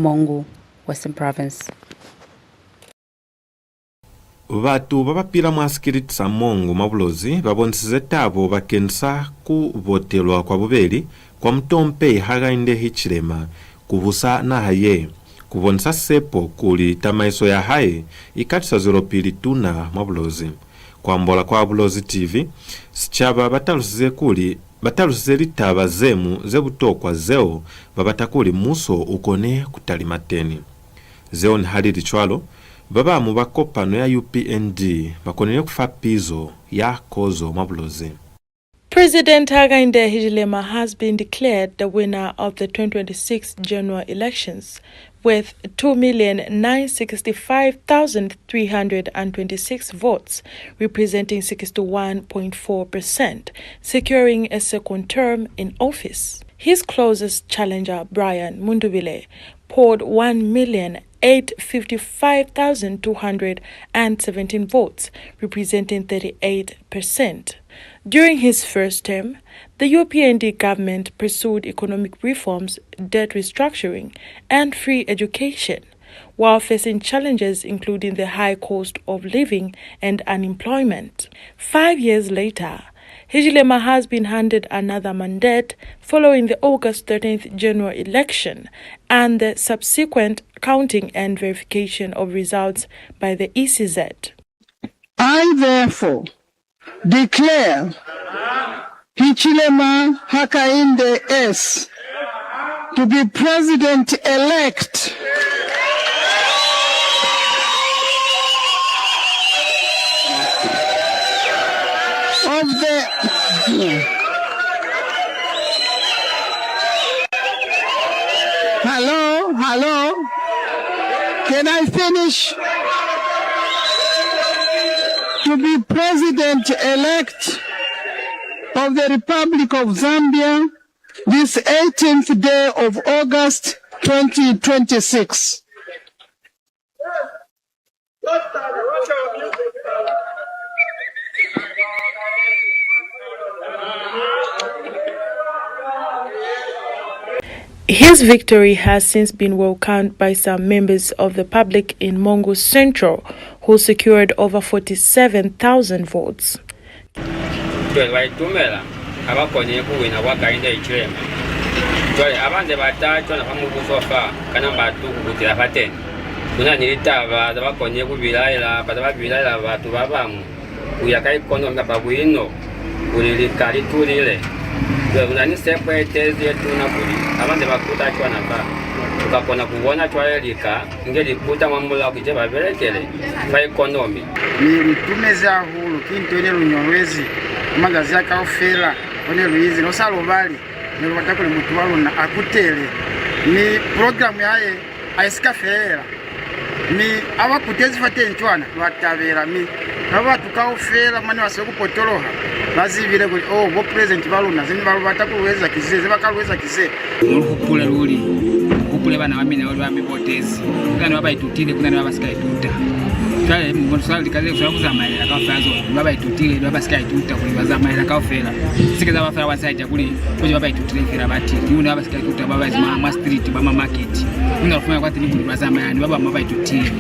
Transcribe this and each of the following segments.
MONGU, Western Province. Vatu vapapira mwasikilitsa MONGU mabulozi vabonesize tabo bakensa kuvotelwa kwa bubeli kwa mtompe hakainde hichilema kuvusa na haye kubonesa SEPO kuli tamaiso ya haye ikatisa ZWELOPILI tuna mabulozi kwambola kwa Bulozi TV SICABA batalusize litaba zemu zebutokwa zeo babatakuli muso ukone kutalimateni zeo ni hali lichwalo baba mu bakopano ya UPND bakonene kufa pizo ya kozo mabulozi. President Hakainde Hichilema has been declared the winner of the 2026 general elections with 2,965,326 votes, representing 61.4%, securing a second term in office. His closest challenger, Brian Mundubile, poured 1,855,217 votes, representing 38%. During his first term, the UPND government pursued economic reforms, debt restructuring, and free education, while facing challenges including the high cost of living and unemployment. 5 years later, Hichilema has been handed another mandate following the August 13th general election and the subsequent counting and verification of results by the ECZ. I therefore declare Hichilema Hakainde S. to be President-elect of the Hello? Can I finish? To be President-elect of the Republic of Zambia this 18th day of August 2026. His victory has since been welcomed by some members of the public in MONGU Central, who secured over 47,000 votes. abakonye kuwina Hakainde Hichilema tole abande batatu na pamukusofa kana batu kukutira pateni kuna nilitaba abakonye kubilaila batababilaila batu babamu uyaka ikono ngababwino ulilikali tulile kuna ni SEPO etezi etuna kuli abande bakuta chwa naba tukakona kubona chwalelika ngelikuta mwamula kuje babelekele fa economy nilitumeza hulu kintwele lunyolwezi magazi akaofela one luizi no salobali ne batakole mutu walona akutele ni program yaye aisikafera ni abakutezi fate ntwana batabera mi baba tukaofela mane wasokupotoloha bazivile kuli bo president balona zini balo batakuweza kizeze bakalweza kize ukupula luli ukupule bana bamina wali bamibotezi kana babayitutile kuna babasikayituta kale mbonsala likaze kusala kuzamayela kafazo babayitutile babasikayituta kuli bazamayela kafela sikeza bafala wasaita kuli kuje babayitutile fera bati yuna babasikayituta babazima ma street bama market unafanya kwati kuli bazamayani baba mabayitutile.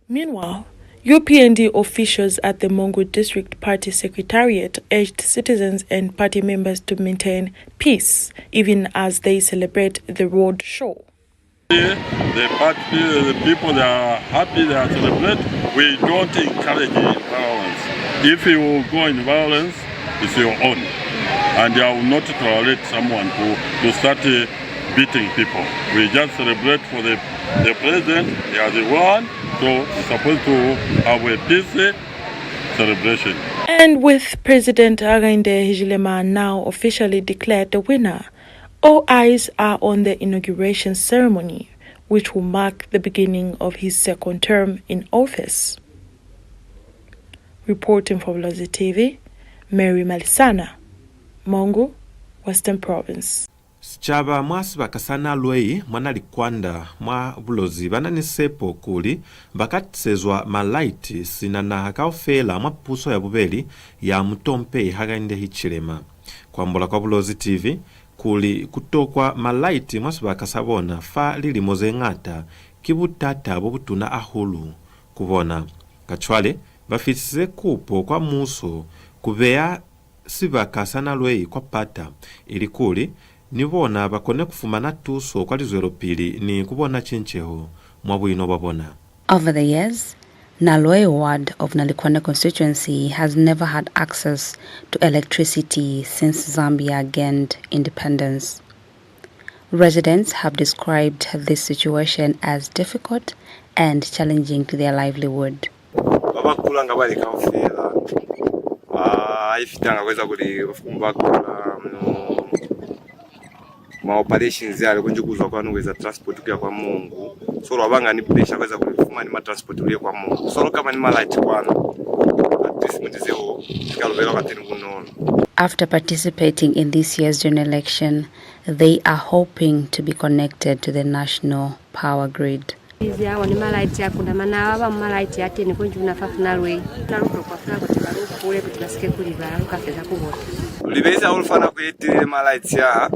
Meanwhile, UPND officials at the MONGU District Party Secretariat urged citizens and party members to maintain peace, even as they celebrate the road show. The people that are happy, they are celebrate. We don't encourage violence. If you go in violence, it's your own. And I will not tolerate someone to start beating people. We just celebrate for the president. They are the one. So we're supposed to have a peaceful celebration. And with President Hakainde Hichilema now officially declared the winner, all eyes are on the inauguration ceremony, which will mark the beginning of his second term in office. Reporting for Bulozi TV, Mary Malisana, MONGU, Western Province. SICABA mwasi bakasana lwei mwana likwanda mwa Bulozi banani SEPO kuli bakatsezwa malaiti sinana hakaofela mwa puso ya bubeli ya mtompe Hakainde Hichilema. Kwambola kwa Bulozi TV, kuli kutokwa malaiti mwasibaka sabona fa lili mozengata kibutata bobutuna ahulu kubona kachwale bafisize kupo kwa muso kubeya sibaka sana lwei kwa pata ili kuli nibona bakone kufumana tuso kwa ZWELOPILI ni kubona chencheho mwabwino babona. Over the years, Nalwe ward of Nalikwanda constituency has never had access to electricity since Zambia gained independence. Residents have described this situation as difficult and challenging to their livelihood. Abakulanga bali kafela ifitanga kweza kuli kufumba ma operations yale kunje kuzwa kwa nweza transport kwa MONGU so lwabanga ni pressure kweza kulifuma ni ma transport uliye kwa MONGU so kama ni ma light kwano at least mtizeo sikalobela katini kunono. After participating in this year's general election, they are hoping to be connected to the national power grid. Libeza ulfana kuitire malaiti ya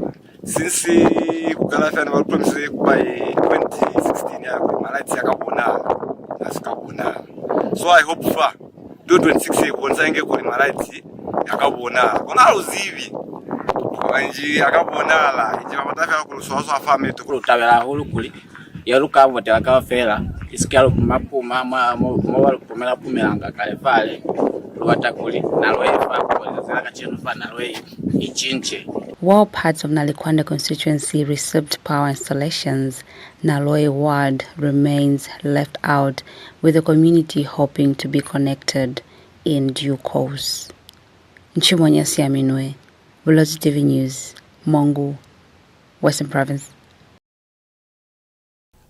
since kukalafana ba promise by 2016 ya malaiti yakabona asikabona so I hope for 2026 konza inge kuli malaiti yakabona kona uzivi wanji yakabona la ije batafa kuluswazo afame tukulutawela hulu kuli yaruka votela ka fela isikalo mapuma mo kumela pumelanga kale vale luwatakuli nalwefa kwezela kachenu fa nalwe ichinche. While parts of Nalikwanda constituency received power installations, Nalwe ward remains left out, with the community hoping to be connected in due course. Nchimonya Siaminwe, Bulozi TV News, MONGU, Western Province.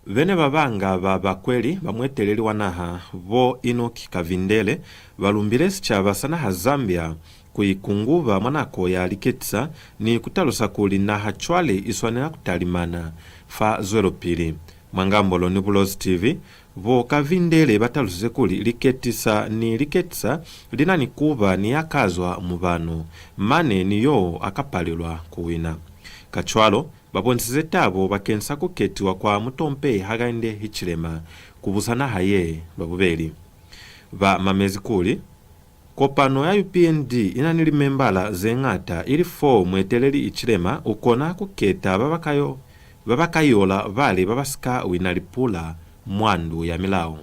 BENEBABANGA babakweli bamweteleli wanaha bo Enoch Kavindele balumbire SICABA sanaha Zambia kuikunguva mwanako ya liketsa ni kutalosa kuli na hachwale iswanela kutalimana fa ZWELOPILI. Mwangambolo ni Bulozi TV bo Kavindele batalusize kuli liketisa ni liketsa linani kuva ni akazwa mubano mane niyo akapalilwa kuwina. Kachwalo babonsize tabo bakensa kuketiwa kwa mutompe hagainde hichilema kubusana haye LWABUBELI ba mamezi kuli kopano ya UPND inanili membala zengata ili 4 mweteleli ichilema ukona kuketa babakayola vale babasika winalipula mwandu ya milao.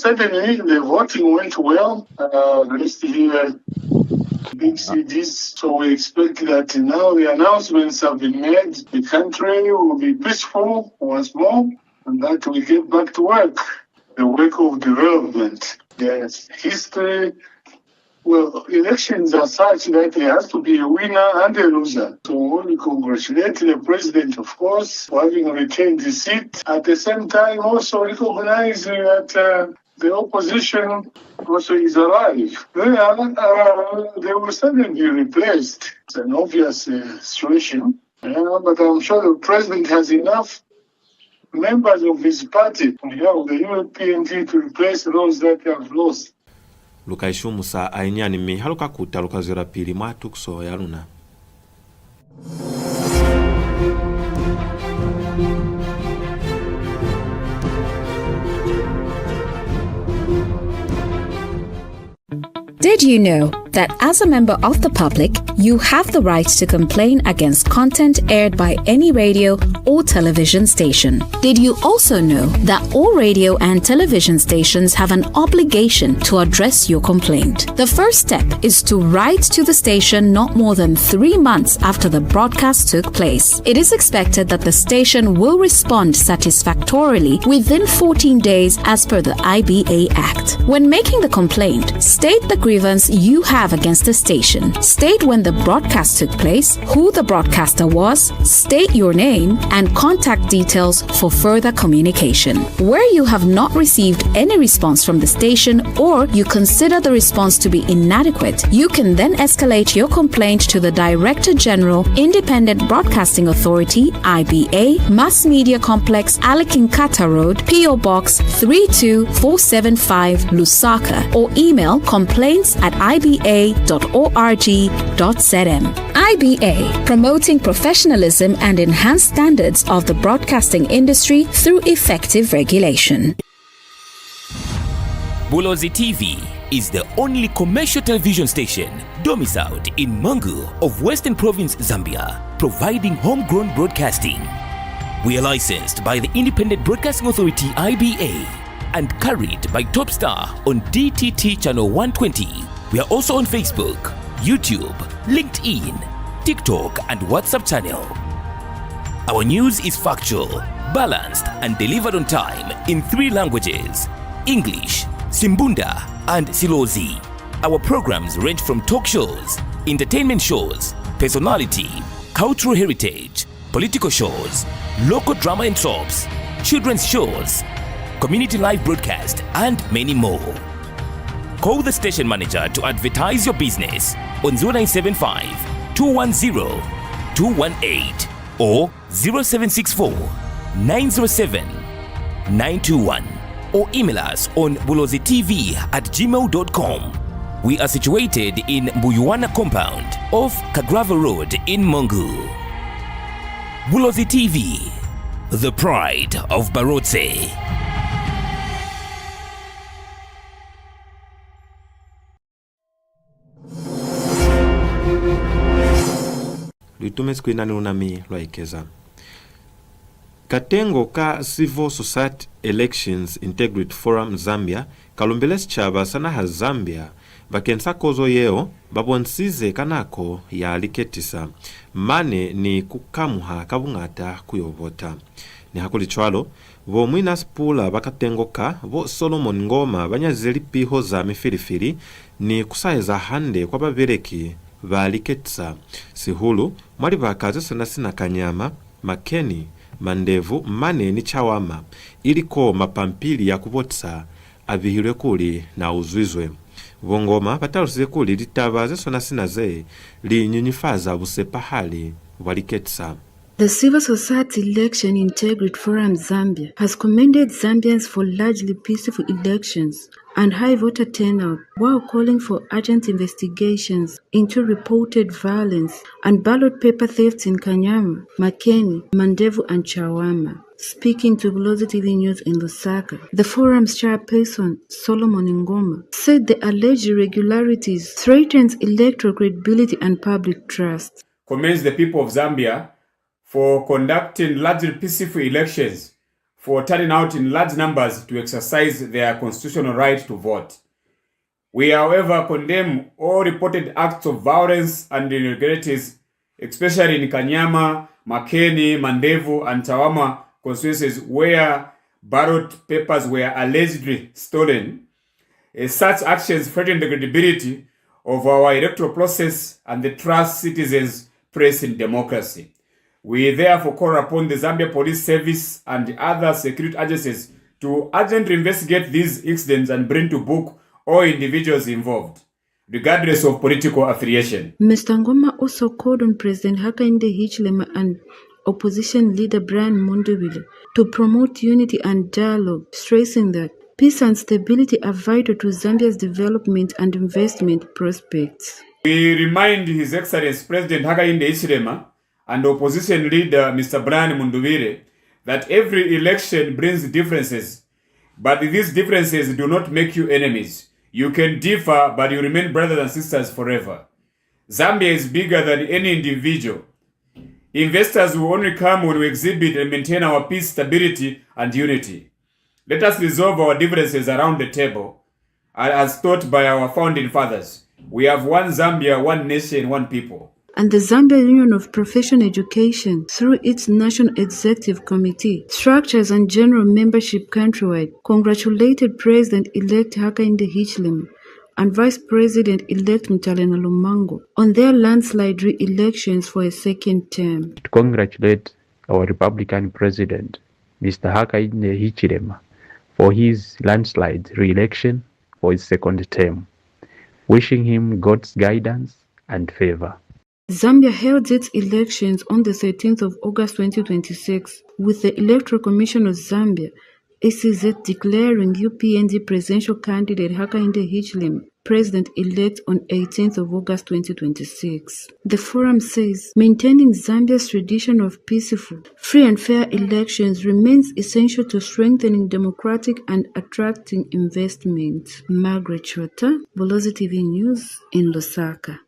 Certainly the voting went well. The list here big cities, so we expect that now the announcements have been made. The country will be peaceful once more, and that we get back to work, the work of development. Yes, history. Well, elections are such that there has to be a winner and a loser. So we congratulate the president, of course, for having retained the seat. At the same time, also recognizing that the opposition also is alive. They will certainly be replaced. It's an obvious situation. But I'm sure the president has enough members of his party, the European team, to replace those that have lost. Lukaishumusa ainyani mi haluka kuta luka ZWELOPILI matukso ya luna. Did you know that as a member of the public, you have the right to complain against content aired by any radio or television station? Did you also know that all radio and television stations have an obligation to address your complaint? The first step is to write to the station not more than 3 months after the broadcast took place. It is expected that the station will respond satisfactorily within 14 days as per the IBA Act. When making the complaint, state the grievance you have against the station. State when the broadcast took place, who the broadcaster was, state your name, and contact details for further communication. Where you have not received any response from the station or you consider the response to be inadequate, you can then escalate your complaint to the Director General, Independent Broadcasting Authority, IBA, Mass Media Complex, Alikinkata Road, PO Box 32475, Lusaka, or email complaints@iba.org.za. IBA, promoting professionalism and enhanced standards of the broadcasting industry through effective regulation. Bulozi TV is the only commercial television station domiciled in MONGU of Western Province, Zambia, providing homegrown broadcasting. We are licensed by the Independent Broadcasting Authority IBA and carried by TopStar on DTT channel 120. We are also on Facebook, YouTube, LinkedIn, TikTok and WhatsApp channel. Our news is factual, balanced and delivered on time in 3 languages: English, Simbunda and Silozi. Our programs range from talk shows, entertainment shows, personality, cultural heritage, political shows, local drama and soaps, children's shows, community live broadcast and many more. Call the station manager to advertise your business on 0975 210 218 or 0764 907 921. Or email us on bulozitv@gmail.com. We are situated in Mbuyuwana compound off Kagrava Road in MONGU. Bulozi TV, the pride of Barotse. Litume skwina nunami lwaikeza. Katengo ka Civil Society Elections Integrity Forum Zambia kalumbile SICABA sanaha Zambia bakensa kozo yeo babonsize kanako ya aliketisa mane ni kukamuha kabungata kuyovota ni hakuli chwalo vo mwina spula bakatengo ka vo Solomon Ngoma banyaze LIPIHO za MIFILIFILI ni kusaiza hande kwa babereki baliketisa sihulu mwali bakaze sanasina Kanyama Makeni Mandevu mane ni chawama iliko mapampili ya kubotsa abihirwe kuli na uzwizwe vongoma patalusize kuli litabaze sonasina ze linyunyifaza busepahali waliketsa. The Civil Society Election Integrity Forum Zambia has commended Zambians for largely peaceful elections and high voter turnout while calling for urgent investigations into reported violence and ballot paper thefts in Kanyama, Makeni, Mandevu and Chawama. Speaking to Bulozi TV News in Lusaka, the forum's chairperson, Solomon Ngoma, said the alleged irregularities threatens electoral credibility and public trust. Commends the people of Zambia for conducting largely peaceful elections, for turning out in large numbers to exercise their constitutional right to vote. We, however, condemn all reported acts of violence and irregularities, especially in Kanyama, Makeni, Mandevu, and Chawama constituencies where ballot papers were allegedly stolen. Such actions threaten the credibility of our electoral process and the trust citizens place in democracy. We therefore call upon the Zambia Police Service and other security agencies to urgently investigate these incidents and bring to book all individuals involved, regardless of political affiliation. Mr. Ngoma also called on President Hakainde Hichilema and opposition leader Brian Mundubile to promote unity and dialogue, stressing that peace and stability are vital to Zambia's development and investment prospects. We remind His Excellency President Hakainde Hichilema and opposition leader Mr. Brian Mundubile that every election brings differences, but these differences do not make you enemies. You can differ, but you remain brothers and sisters forever. Zambia is bigger than any individual. Investors will only come when we exhibit and maintain our peace, stability, and unity. Let us resolve our differences around the table, as taught by our founding fathers. We have one Zambia, one nation, one people. And the Zambia Union of Professional Education, through its National Executive Committee, structures and general membership countrywide, congratulated President-elect Hakainde Hichilema and Vice President-elect Mtalena Lumango on their landslide re-elections for a second term. To congratulate our Republican President, Mr. Hakainde Hichilema, for his landslide re-election for his second term, wishing him God's guidance and favor. Zambia held its elections on the 13th of August 2026, with the Electoral Commission of Zambia, SEIFZ, declaring UPND presidential candidate Hakainde Hichilema president-elect on 18th of August 2026. The forum says maintaining Zambia's tradition of peaceful, free and fair elections remains essential to strengthening democratic and attracting investment. Margaret Chota, Bulozi TV News in Lusaka.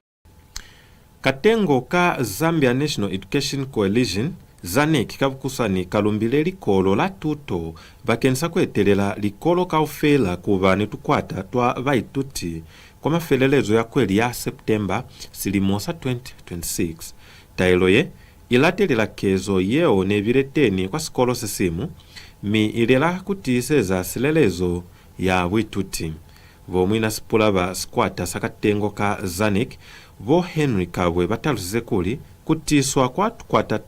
Katengo ka Zambia National Education Coalition ZANEC kabukusani kalumbile likolo la tuto bakensa kwetelela likolo kaufela kuva netukwata twa vaituti kwa mafelelezo ya kweli ya Septemba silimosa 2026. Tailo ye ilatelela kezo yeo nevireteni kwa sikolo sesimu mi ilela kutiseza silelezo ya wituti. Vomwina sipulava squata sakatengo ka ZANEC vo Henry Kabwe batalusize kuli kutiswa kwa tukwata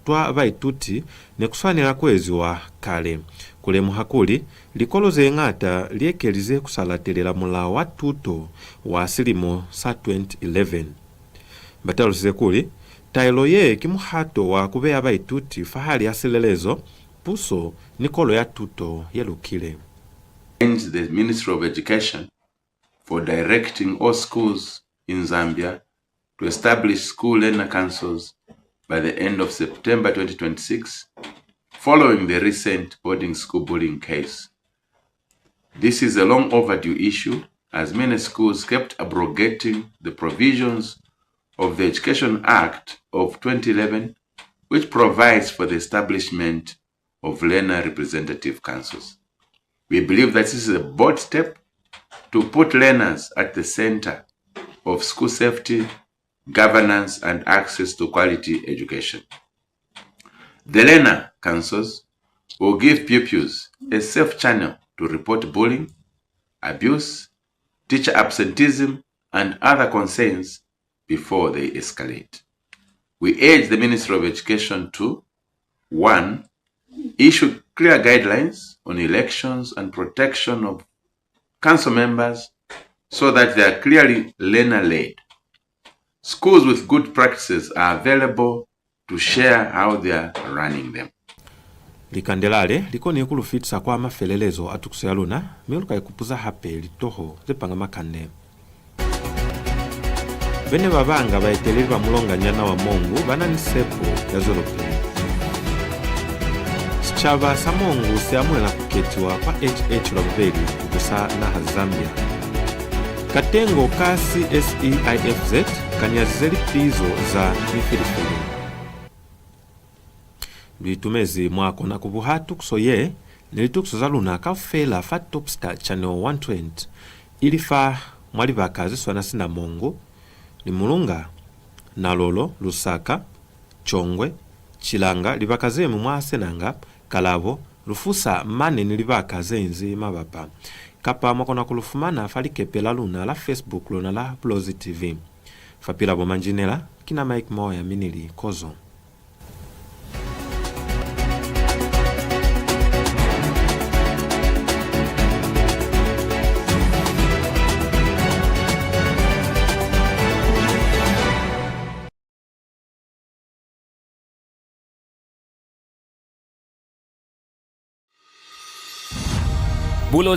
twa vaituti nekuswanira kwezi wa kale. Kule muhakuli likolo zeng'ata liekelize kusalatelela mula wa tuto wa silimo sa 2011. Batalusize kuli tailo ye kimuhato wa kubeya vaituti fahali asilelezo puso nikolo ya tuto yelukile. The Ministry of Education for directing all schools in Zambia to establish school learner councils by the end of September 2026, following the recent boarding school bullying case. This is a long overdue issue, as many schools kept abrogating the provisions of the Education Act of 2011, which provides for the establishment of learner representative councils. We believe that this is a bold step to put learners at the center of school safety, governance, and access to quality education. The learner councils will give pupils a safe channel to report bullying, abuse, teacher absenteeism, and other concerns before they escalate. We urge the Ministry of Education to 1. Issue clear guidelines on elections and protection of council members so that they are clearly learner-led. Schools with good practices are available to share how they are running them. Likandelale likoni kulufitsa kwa mafelelezo atukusayaluna miuluka ikupuza hape litoho zipanga makande. BENEBABANGA BAETELELI ba MULONGANYANA wa MONGU BANANI SEPO ya ZWELOPILI. SICABA sa MONGU SIAMUHELA KUKETIWA kwa LWABUBELI kukusa na Zambia. Katengo ka CSEIFZ kanyazize lipizo za MIFILIFILI. Bitumezi mwako na kubuhatu kusoye nilitukso za luna kafela fa TopStar channel 120 ilifa mwali bakazi swana sina MONGU ni Mulunga, Nalolo, Lusaka, Chongwe, Chilanga libakaze mwa Senanga, Kalabo, Lufusa mane nilibakaze nzi mabapa. Kapa mwakona kulufumana falikepela luna la Facebook luna la Bulozi TV. Fapila bomanjinela kina Mike Moya minili kozo. Bulozi